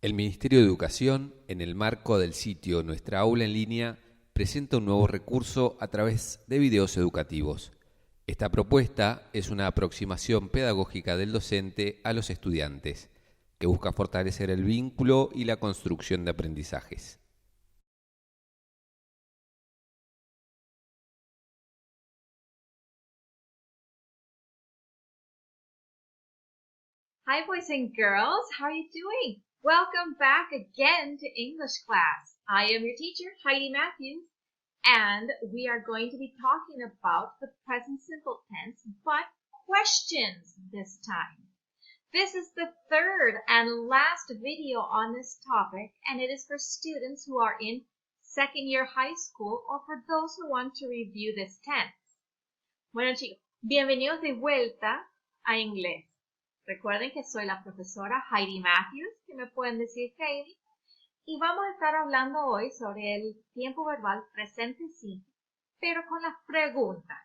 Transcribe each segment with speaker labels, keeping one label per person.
Speaker 1: El Ministerio de Educación, en el marco del sitio Nuestra Aula en Línea, presenta un nuevo recurso a través de videos educativos. Esta propuesta es una aproximación pedagógica del docente a los estudiantes, que busca fortalecer el vínculo y la construcción de aprendizajes.
Speaker 2: Hi boys and girls, how are you doing? Welcome back again to English class. I am your teacher, Heidi Matthews, and we are going to be talking about the present simple tense, but questions this time. This is the third and last video on this topic, and it is for students who are in second year high school or for those who want to review this tense. Bueno chicos, bienvenidos de vuelta a inglés. Recuerden que soy la profesora Heidi Matthews, que me pueden decir Heidi, y vamos a estar hablando hoy sobre el tiempo verbal presente simple, pero con las preguntas,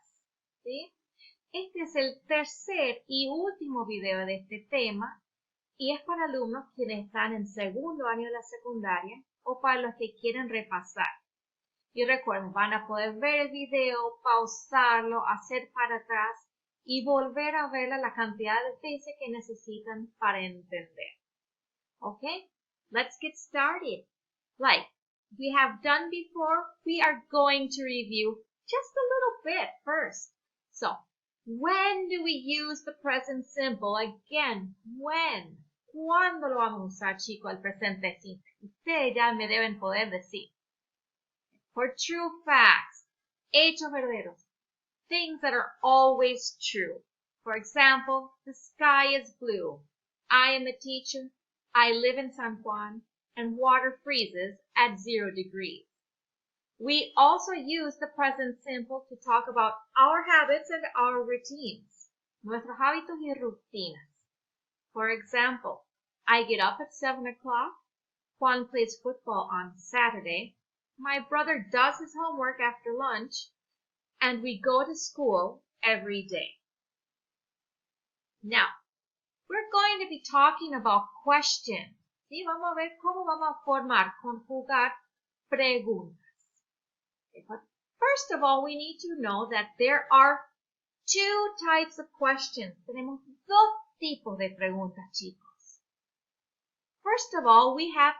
Speaker 2: ¿sí? Este es el tercer y último video de este tema y es para alumnos quienes están en segundo año de la secundaria o para los que quieren repasar. Y recuerden, van a poder ver el video, pausarlo, hacer para atrás y volver a verla la cantidad de veces que necesitan para entender. Okay, let's get started. Like we have done before, we are going to review just a little bit first. So, when do we use the present simple? Again, when? ¿Cuándo lo vamos a usar, chicos, el presente simple? Ustedes ya me deben poder decir. For true facts, hechos verdaderos. Things that are always true. For example, the sky is blue. I am a teacher. I live in San Juan. And water freezes at 0 degrees. We also use the present simple to talk about our habits and our routines. Nuestros hábitos y rutinas. For example, I get up at 7 o'clock. Juan plays football on Saturday. My brother does his homework after lunch. And we go to school every day. Now, we're going to be talking about questions. ¿Sí? Vamos a ver cómo vamos a formar, conjugar preguntas. Okay, but first of all, we need to know that there are two types of questions. Tenemos dos tipos de preguntas, chicos. First of all, we have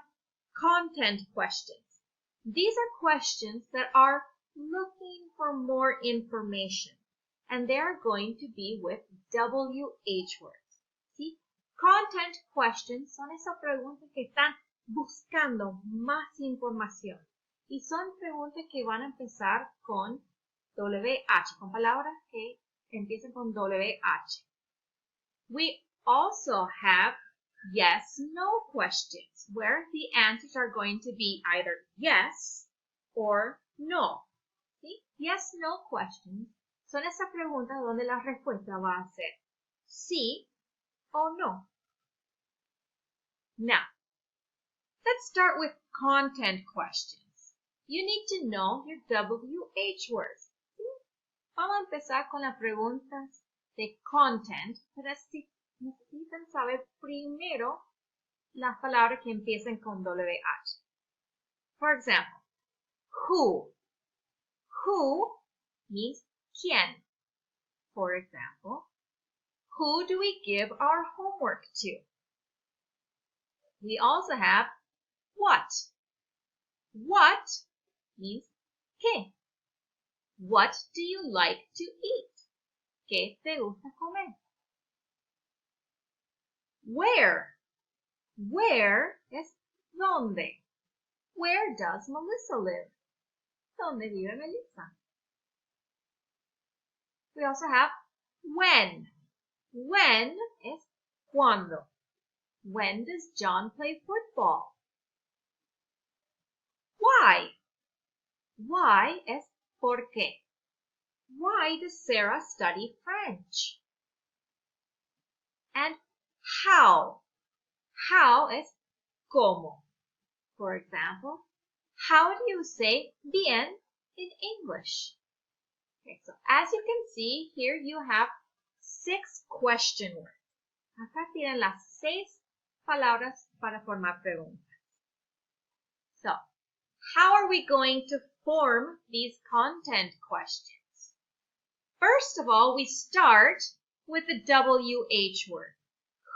Speaker 2: content questions. These are questions that are looking for more information, and they are going to be with WH words. ¿Sí? Content questions son esas preguntas que están buscando más información y son preguntas que van a empezar con WH, con palabras que empiezan con WH. We also have yes/no questions, where the answers are going to be either yes or no. ¿Sí? Yes/no questions son esas preguntas donde la respuesta va a ser sí o no. Now, let's start with content questions. You need to know your WH words. ¿Sí? Vamos a empezar con las preguntas de content, pero necesitan saber primero las palabras que empiecen con WH. For example, who. Who means quién. For example, who do we give our homework to? We also have what. What means qué. What do you like to eat? ¿Qué te gusta comer? Where. Where es dónde. Where does Melissa live? ¿Dónde vive Melissa? We also have when. When es cuándo. When does John play football? Why. Why es por qué. Why does Sarah study French? And how. How es cómo. For example, how do you say bien in English? Okay, so as you can see, here you have 6 question words. Acá tienen las 6 palabras para formar preguntas. So, how are we going to form these content questions? First of all, we start with the WH word.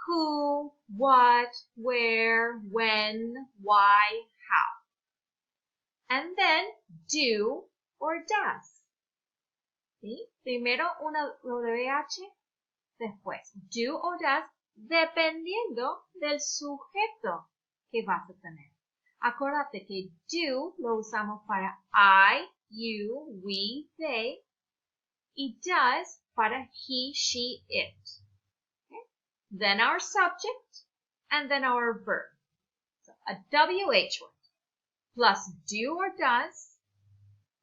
Speaker 2: Who, what, where, when, why, how. And then do or does. ¿Sí? Primero una WH, después do o does, dependiendo del sujeto que vas a tener. Acuérdate que do lo usamos para I, you, we, they, y does para he, she, it. Okay? Then our subject, and then our verb. So a WH word plus do or does,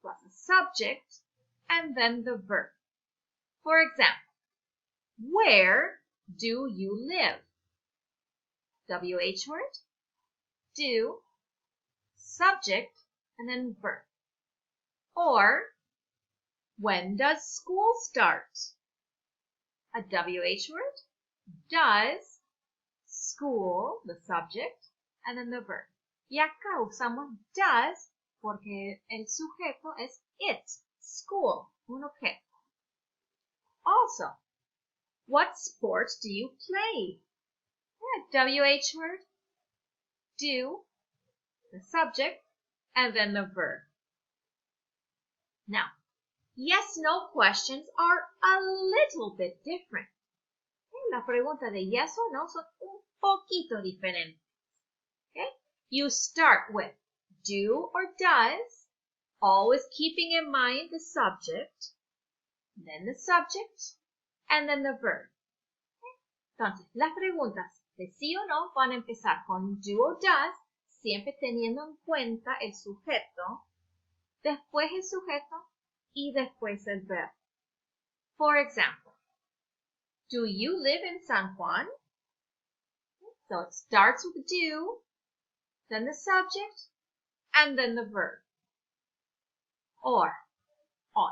Speaker 2: plus a subject, and then the verb. For example, where do you live? WH word, do, subject, and then verb. Or, when does school start? A WH word, does, school, the subject, and then the verb. Y acá usamos does porque el sujeto es it, school, un objeto. Also, what sport do you play? Yeah, WH word, do, the subject, and then the verb. Now, yes-no questions are a little bit different. La pregunta de yes o no son un poquito diferentes. Okay? You start with do or does, always keeping in mind the subject, then the subject, and then the verb. Okay? Entonces, las preguntas de sí o no van a empezar con do o does, siempre teniendo en cuenta el sujeto, después el sujeto y después el verbo. For example, do you live in San Juan? So it starts with do, then the subject, and then the verb. Or,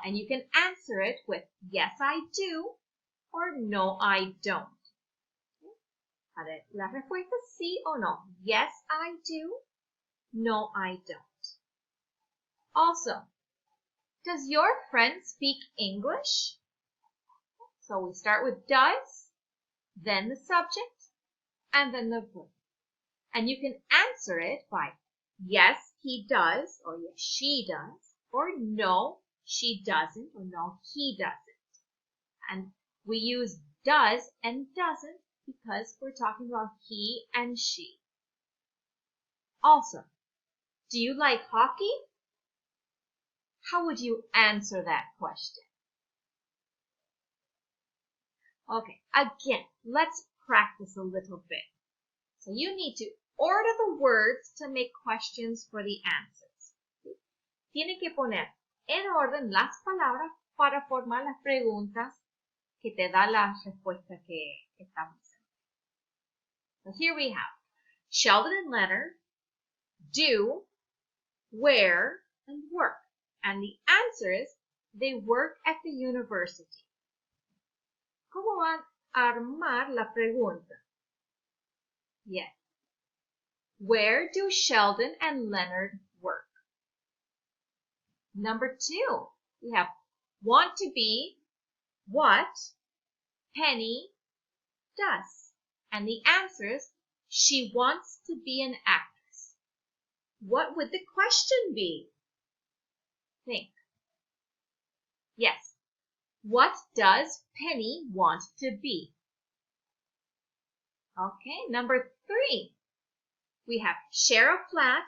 Speaker 2: and you can answer it with yes, I do, or no, I don't. A ver, la respuesta es sí o no. Yes, I do. No, I don't. Also, does your friend speak English? So we start with does, then the subject, and then the verb. And you can answer it by yes, he does, or yes, she does, or no, she doesn't, or no, he doesn't. And we use does and doesn't because we're talking about he and she. Also, do you like hockey? How would you answer that question? Okay, again, let's practice a little bit. So you need to order the words to make questions for the answers. ¿Sí? Tiene que poner en orden las palabras para formar las preguntas que te da la respuesta que estamos haciendo. So here we have Sheldon and Leonard do, where, and work. And the answer is they work at the university. ¿Cómo van a armar la pregunta? Yes. Where do Sheldon and Leonard work? Number 2, we have want to be what Penny does. And the answer is she wants to be an actress. What would the question be? Think. Yes. What does Penny want to be? Okay, number 3. We have share a flat,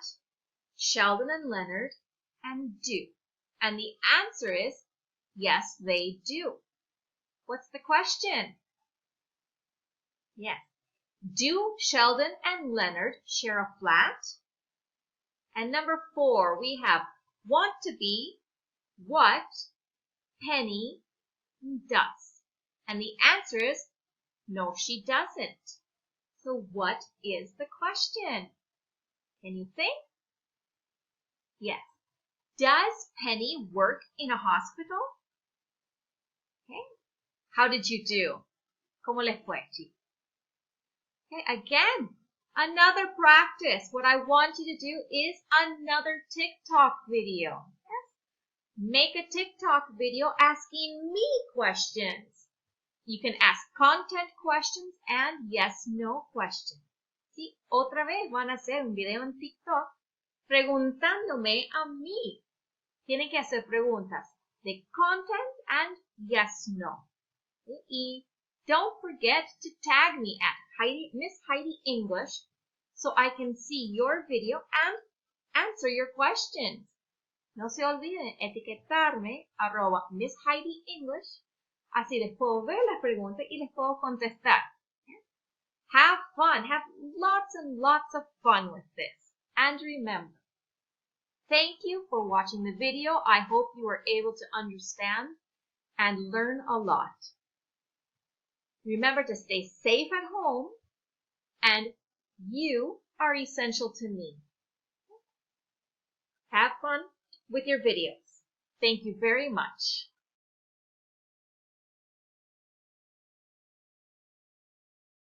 Speaker 2: Sheldon and Leonard, and do. And the answer is, yes, they do. What's the question? Yes. Do Sheldon and Leonard share a flat? And number 4, we have want to be what Penny does. And the answer is, no, she doesn't. So what is the question? Can you think? Yes. Does Penny work in a hospital? Okay. How did you do? ¿Cómo les fue, chicos? Okay, again, Another practice. What I want you to do is another TikTok video. Yes? Make a TikTok video asking me questions. You can ask content questions and yes/no questions. ¿Sí? Otra vez van a hacer un video en TikTok preguntándome a mí. Tienen que hacer preguntas de content and yes/no. ¿Sí? Y don't forget to tag me at Miss Heidi English so I can see your video and answer your questions. No se olviden etiquetarme @Miss Heidi English. Así les puedo ver las preguntas y les puedo contestar. Have fun. Have lots and lots of fun with this. And remember, thank you for watching the video. I hope you were able to understand and learn a lot. Remember to stay safe at home, and you are essential to me. Have fun with your videos. Thank you very much.